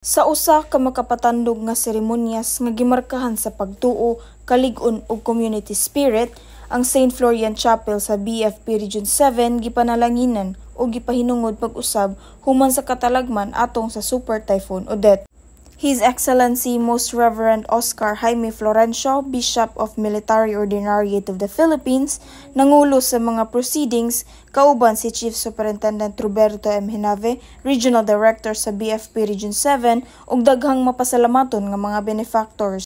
Sa usa ka makapatandog nga seremonyas nga gimarkahan sa pagtuo, kalig-on ug community spirit, ang St. Florian Chapel sa BFP Region 7 gipanalanginan o gipahinungod pag-usab human sa katalagman atong sa Super Typhoon Odette. His Excellency Most Reverend Oscar Jaime Florencio, Bishop of Military Ordinariate of the Philippines, nangulo sa mga proceedings kauban si Chief Superintendent Roberto M. Hinave, Regional Director sa BFP Region 7 ug daghang mapasalamaton nga mga benefactors.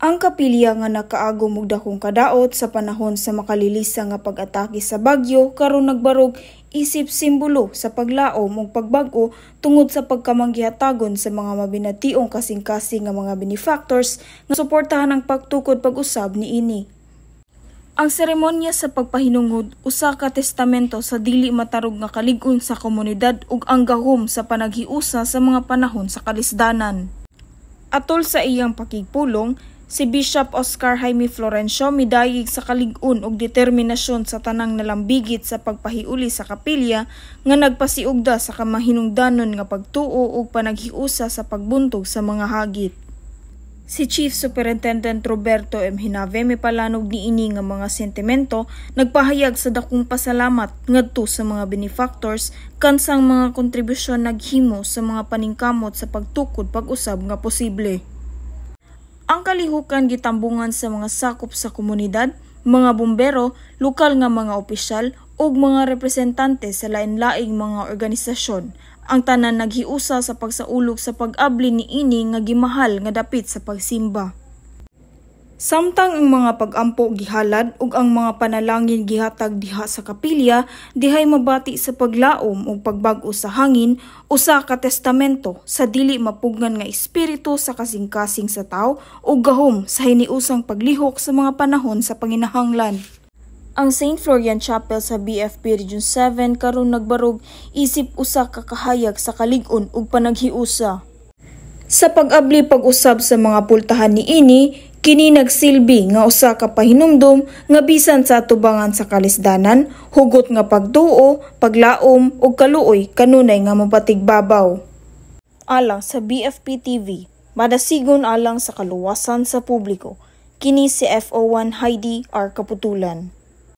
Ang kapilya nga nakaagom og dakong kadaot sa panahon sa makalilisa nga pag-atake sa bagyo karon nagbarog isip simbolo sa paglaom ug pagbag-o tungod sa pagkamanggihatagon sa mga mabinationg kasing-kasing nga mga benefactors nga suportahan ang pagtukod pag-usab niini. Ang seremonya sa pagpahinungod usa ka testamento sa dili matarog nga kalig-on sa komunidad ug ang gahom sa panaghiusa sa mga panahon sa kalisdanan. Atol sa iyang pakigpulong, si Bishop Oscar Jaime Florencio midayig sa kalig-on ug determinasyon sa tanang nalambigit sa pagpahiuli sa kapilya nga nagpasiugda sa kamahinungdanon nga pagtuo ug panaghiusa sa pagbuntog sa mga hagit. Si Chief Superintendent Roberto M. Hinave mipalanog niini nga mga sentimento nagpahayag sa dakong pasalamat ngadto sa mga benefactors kansang mga kontribusyon naghimo sa mga paningkamot sa pagtukod pag-usab nga posible. Ang kalihukan gitambungan sa mga sakop sa komunidad, mga bumbero, lokal nga mga opisyal ug mga representante sa lain-laing mga organisasyon. Ang tanan naghiusa sa pagsaulog sa pag-abli niini nga gimahal nga dapit sa pagsimba. Samtang ang mga pag-ampo gihalad ug ang mga panalangin gihatag diha sa kapilya, dihay mabati sa paglaom ug pagbag-o sa hangin, usa ka testamento sa dili mapugnan nga espiritu sa kasing-kasing sa tao ug gahom sa hiniusang paglihok sa mga panahon sa panginahanglan. Ang St. Florian Chapel sa BFP Region 7 karon nagbarog isip usa ka kahayag sa kalig-on ug panaghiusa. Sa pag-abli pag-usab sa mga pultahan niini, kini nagsilbi nga usa ka pahinumdom nga bisan sa atubangan sa kalisdanan, hugot nga pagtuo, paglaom ug kaluoy kanunay nga mapatigbabaw. Alang sa BFP TV, madasigon alang sa kaluwasan sa publiko. Kini si FO1 Heidi R. Kaputulan.